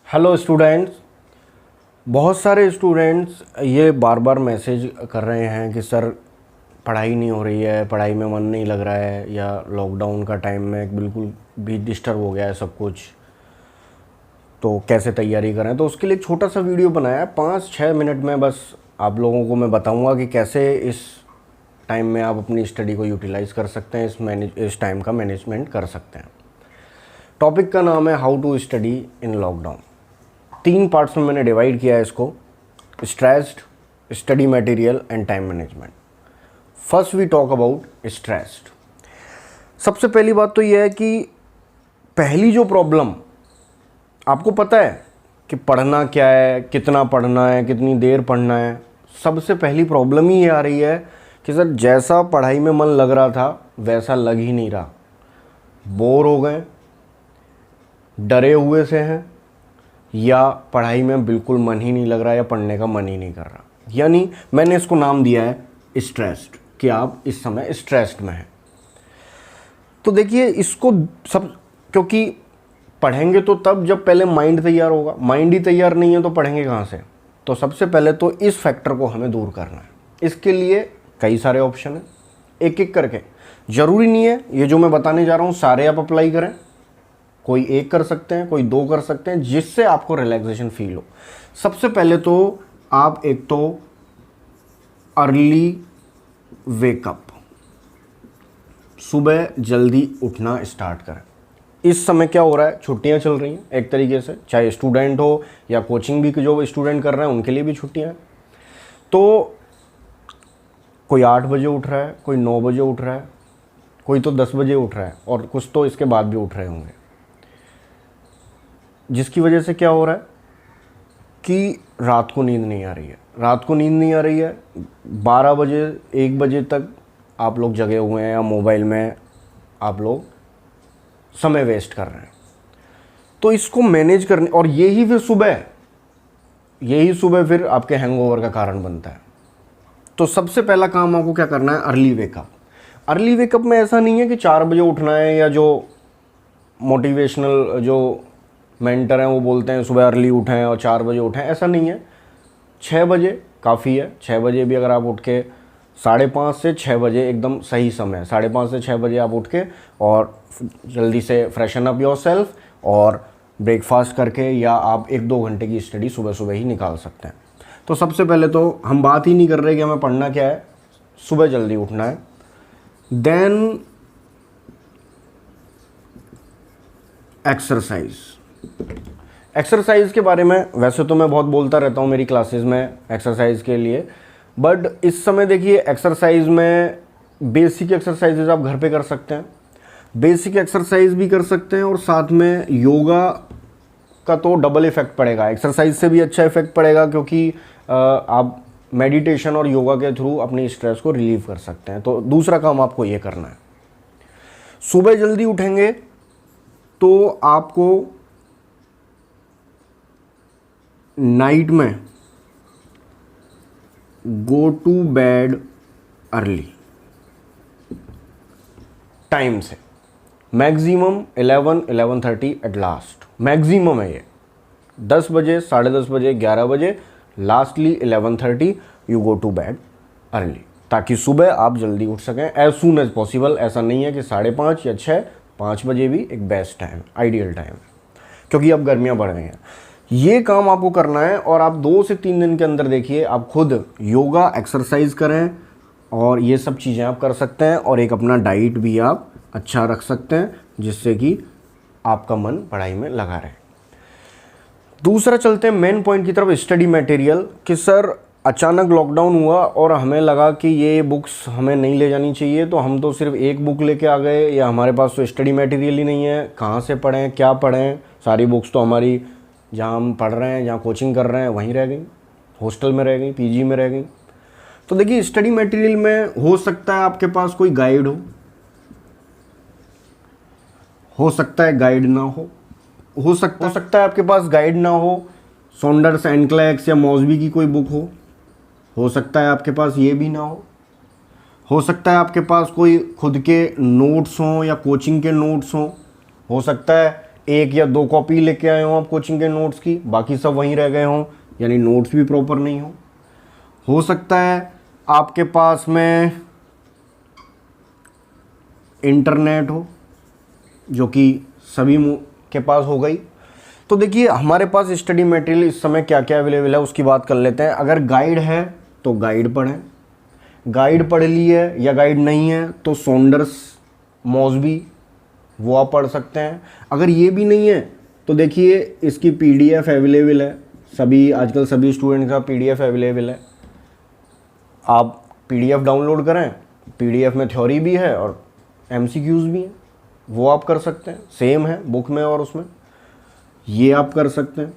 Hello students. बहुत सारे students ये बार बार मैसेज कर रहे हैं कि सर पढ़ाई नहीं हो रही है, पढ़ाई में मन नहीं लग रहा है, या लॉकडाउन का टाइम में बिल्कुल भी डिस्टर्ब हो गया है सब कुछ, तो कैसे तैयारी करें। तो उसके लिए एक छोटा सा वीडियो बनाया है, 5-6 मिनट में बस आप लोगों को मैं बताऊंगा कि कैसे इस टाइम में आप अपनी स्टडी को यूटिलाइज़ कर सकते हैं, इस टाइम का मैनेजमेंट कर सकते हैं। टॉपिक का नाम है how to study in lockdown. 3 parts में मैंने डिवाइड किया है इसको: stressed, study material and time management. First we talk about stressed. सबसे पहली बात तो यह है कि पहली जो प्रॉब्लम, आपको पता है कि पढ़ना क्या है, कितना पढ़ना है, कितनी देर पढ़ना है। सबसे पहली प्रॉब्लम ही ये आ रही है कि सर जैसा पढ़ाई में मन लग रहा था वैसा लग ही नहीं रहा, बोर हो गए, डरे हुए से हैं, या पढ़ाई में बिल्कुल मन ही नहीं लग रहा, या पढ़ने का मन ही नहीं कर रहा। यानी मैंने इसको नाम दिया है स्ट्रेस्ड, कि आप इस समय स्ट्रेस्ड में हैं। तो देखिए इसको सब, क्योंकि पढ़ेंगे तो तब जब पहले माइंड तैयार होगा। माइंड ही तैयार नहीं है तो पढ़ेंगे कहाँ से। तो सबसे पहले तो इस फैक्टर को हमें दूर करना है। इसके लिए कई सारे ऑप्शन हैं, एक एक करके। ज़रूरी नहीं है ये जो मैं बताने जा रहा हूँ सारे आप अप्लाई करें, कोई एक कर सकते हैं, कोई 2 कर सकते हैं, जिससे आपको रिलैक्सेशन फील हो। सबसे पहले तो आप एक तो अर्ली वेकअप, सुबह जल्दी उठना स्टार्ट करें। इस समय क्या हो रहा है, छुट्टियां चल रही हैं एक तरीके से, चाहे स्टूडेंट हो या कोचिंग भी जो स्टूडेंट कर रहे हैं उनके लिए भी छुट्टियां हैं। तो कोई 8 बजे उठ रहा है, कोई 9 बजे उठ रहा है, कोई तो 10 बजे उठ रहा है, और कुछ तो इसके बाद भी उठ रहे होंगे। जिसकी वजह से क्या हो रहा है कि रात को नींद नहीं आ रही है। रात को नींद नहीं आ रही है, 12 बजे 1 बजे तक आप लोग जगे हुए हैं, या मोबाइल में आप लोग समय वेस्ट कर रहे हैं। तो इसको मैनेज करने, और यही फिर आपके हैंगओवर का कारण बनता है। तो सबसे पहला काम आपको क्या करना है, अर्ली वेकअप। अर्ली वेकअप में ऐसा नहीं है कि 4 बजे उठना है, या जो मोटिवेशनल जो मेंटर हैं वो बोलते हैं सुबह अर्ली उठें और 4 बजे उठें, ऐसा नहीं है। 6 बजे काफ़ी है। 6 बजे भी अगर आप उठ के 5:30 से 6 बजे एकदम सही समय है। 5:30 से 6 बजे आप उठ के और जल्दी से फ्रेशन अप योर सेल्फ और ब्रेकफास्ट करके, या आप 1-2 घंटे की स्टडी सुबह सुबह ही निकाल सकते हैं। तो सबसे पहले तो हम बात ही नहीं कर रहे कि हमें पढ़ना क्या है, सुबह जल्दी उठना है। देन एक्सरसाइज के बारे में वैसे तो मैं बहुत बोलता रहता हूँ मेरी क्लासेस में एक्सरसाइज के लिए, बट इस समय देखिए एक्सरसाइज में बेसिक एक्सरसाइजेज आप घर पे कर सकते हैं, बेसिक एक्सरसाइज भी कर सकते हैं, और साथ में योगा का तो डबल इफेक्ट पड़ेगा। एक्सरसाइज से भी अच्छा इफेक्ट पड़ेगा, क्योंकि आप मेडिटेशन और योगा के थ्रू अपनी स्ट्रेस को रिलीव कर सकते हैं। तो दूसरा काम आपको ये करना है, सुबह जल्दी उठेंगे तो आपको नाइट में go to bed early time से, मैक्सिमम 11-11:30 एट लास्ट, मैक्सिमम है ये। 10 बजे, 10:30 बजे, 11 बजे, lastly 11:30 you go to bed early, ताकि सुबह आप जल्दी उठ सकें एज सून एज पॉसिबल। ऐसा नहीं है कि 5:30 या 6, 5 बजे भी एक बेस्ट टाइम, आइडियल टाइम है, क्योंकि अब गर्मियाँ बढ़ गई हैं। ये काम आपको करना है, और आप 2 से 3 दिन के अंदर देखिए आप खुद योगा एक्सरसाइज करें, और ये सब चीज़ें आप कर सकते हैं, और एक अपना डाइट भी आप अच्छा रख सकते हैं, जिससे कि आपका मन पढ़ाई में लगा रहे। दूसरा चलते हैं मेन पॉइंट की तरफ, स्टडी मटेरियल। कि सर अचानक लॉकडाउन हुआ और हमें लगा कि ये बुक्स हमें नहीं ले जानी चाहिए, तो हम तो सिर्फ एक बुक लेके आ गए, या हमारे पास तो स्टडी मटेरियल ही नहीं है, कहाँ से पढ़ें, क्या पढ़ें। सारी बुक्स तो हमारी जहाँ हम पढ़ रहे हैं, जहाँ कोचिंग कर रहे हैं वहीं रह गई, हॉस्टल में रह गई, पीजी में रह गई। तो देखिए स्टडी मटेरियल में हो सकता है आपके पास कोई गाइड हो सकता है गाइड ना हो सकता है आपके पास गाइड ना हो, सॉन्डर्स एंड क्लैर्क्स या मॉसबी की कोई बुक हो सकता है आपके पास ये भी ना हो सकता है आपके पास कोई खुद के नोट्स हों या कोचिंग के नोट्स हों, हो सकता है 1 या 2 कॉपी लेके आए हों आप कोचिंग के नोट्स की, बाकी सब वहीं रह गए हों, यानी नोट्स भी प्रॉपर नहीं हो सकता है आपके पास में इंटरनेट हो, जो कि सभी के पास हो गई। तो देखिए हमारे पास स्टडी मटेरियल इस समय क्या क्या अवेलेबल है उसकी बात कर लेते हैं। अगर गाइड है तो गाइड पढ़ें, गाइड पढ़ ली है या गाइड नहीं है तो सॉन्डर्स मॉसबी वो आप पढ़ सकते हैं। अगर ये भी नहीं है तो देखिए इसकी पीडीएफ अवेलेबल है, सभी आजकल सभी स्टूडेंट का पीडीएफ अवेलेबल है। आप पीडीएफ डाउनलोड करें, पीडीएफ में थ्योरी भी है और एमसीक्यूज़ भी हैं, वो आप कर सकते हैं, सेम है बुक में और उसमें, ये आप कर सकते हैं।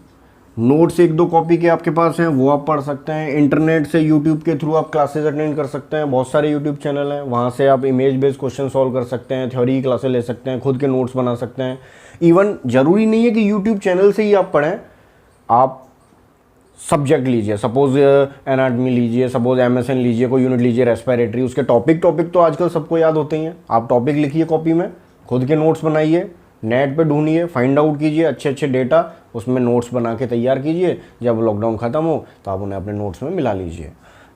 नोट्स 1-2 कॉपी के आपके पास हैं वो आप पढ़ सकते हैं। इंटरनेट से यूट्यूब के थ्रू आप क्लासेस अटेंड कर सकते हैं, बहुत सारे यूट्यूब चैनल हैं, वहाँ से आप इमेज बेस्ड क्वेश्चन सॉल्व कर सकते हैं, थ्योरी की क्लासेस ले सकते हैं, खुद के नोट्स बना सकते हैं। इवन ज़रूरी नहीं है कि यूट्यूब चैनल से ही आप पढ़ें, आप सब्जेक्ट लीजिए, सपोज एनाटमी लीजिए, सपोज एमएसएन लीजिए, कोई यूनिट लीजिए रेस्पिरेटरी, उसके टॉपिक तो आजकल सबको याद होते ही हैं। आप टॉपिक लिखिए कॉपी में, खुद के नोट्स बनाइए, नेट पे ढूंढिए, फाइंड आउट कीजिए अच्छे अच्छे डेटा, उसमें नोट्स बना के तैयार कीजिए। जब लॉकडाउन ख़त्म हो तो आप उन्हें अपने नोट्स में मिला लीजिए।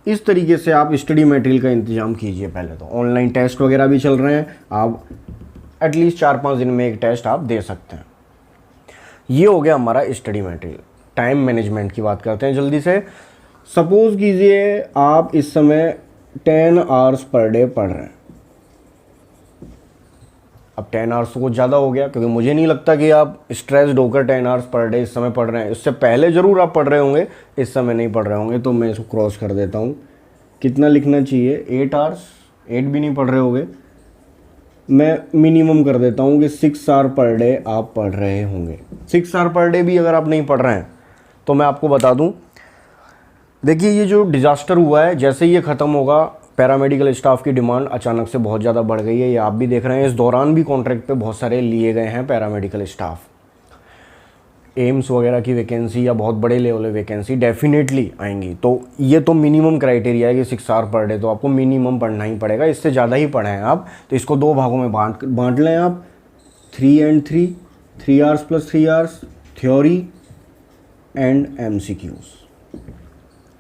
इस तरीके से आप स्टडी मटेरियल का इंतजाम कीजिए। पहले तो ऑनलाइन टेस्ट वगैरह भी चल रहे हैं, आप एटलीस्ट 4-5 दिन में एक टेस्ट आप दे सकते हैं। ये हो गया हमारा स्टडी मटेरियल। टाइम मैनेजमेंट की बात करते हैं जल्दी से। सपोज कीजिए आप इस समय 10 आवर्स पर डे पढ़ रहे हैं। अब 10 आवर्स तो कुछ ज़्यादा हो गया, क्योंकि मुझे नहीं लगता कि आप स्ट्रेस्ड होकर 10 आवर्स पर डे इस समय पढ़ रहे हैं। इससे पहले ज़रूर आप पढ़ रहे होंगे, इस समय नहीं पढ़ रहे होंगे, तो मैं इसको क्रॉस कर देता हूँ। कितना लिखना चाहिए? 8 आवर्स, 8 भी नहीं पढ़ रहे होंगे, मैं मिनिमम कर देता हूँ कि 6 आवर पर डे आप पढ़ रहे होंगे। 6 आवर पर डे भी अगर आप नहीं पढ़ रहे हैं तो मैं आपको बता दूं, देखिए ये जो डिज़ास्टर हुआ है, जैसे ये ख़त्म होगा, पैरामेडिकल स्टाफ की डिमांड अचानक से बहुत ज़्यादा बढ़ गई है, ये आप भी देख रहे हैं। इस दौरान भी कॉन्ट्रैक्ट पे बहुत सारे लिए गए हैं पैरामेडिकल स्टाफ। एम्स वगैरह की वैकेंसी या बहुत बड़े लेवल वैकेंसी डेफिनेटली आएंगी। तो ये तो मिनिमम क्राइटेरिया है कि 6 आवर पर डे तो आपको मिनिमम पढ़ना ही पड़ेगा, इससे ज़्यादा ही पढ़ें आप। तो इसको 2 भागों में बांट लें आप, 3 and 3, 3 hours plus 3 hours theory and MCQs।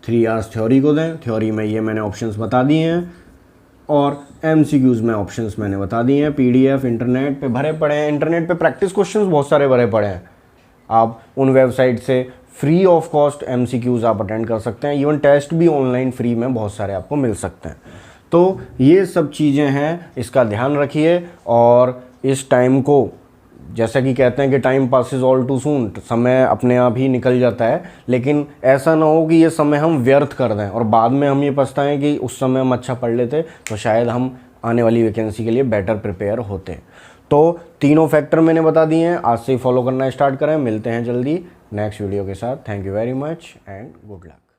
3 hours theory को दें, थ्योरी में ये मैंने ऑप्शंस बता दिए हैं, और MCQs में ऑप्शंस मैंने बता दिए हैं। PDF इंटरनेट पे भरे पड़े हैं, इंटरनेट पे प्रैक्टिस क्वेश्चंस बहुत सारे भरे पड़े हैं, आप उन वेबसाइट से फ्री ऑफ कॉस्ट MCQs आप अटेंड कर सकते हैं। इवन टेस्ट भी ऑनलाइन फ्री में बहुत सारे आपको मिल सकते हैं। तो ये सब चीज़ें हैं, इसका ध्यान रखिए। और इस टाइम को, जैसा कि कहते हैं कि time passes all too soon, समय अपने आप ही निकल जाता है, लेकिन ऐसा ना हो कि ये समय हम व्यर्थ कर दें और बाद में हम ये पछताएं कि उस समय हम अच्छा पढ़ लेते तो शायद हम आने वाली वैकेंसी के लिए बेटर प्रिपेयर होते। तो तीनों फैक्टर मैंने बता दिए हैं, आज से ही फॉलो करना स्टार्ट करें। मिलते हैं जल्दी नेक्स्ट वीडियो के साथ। Thank you very much and good luck.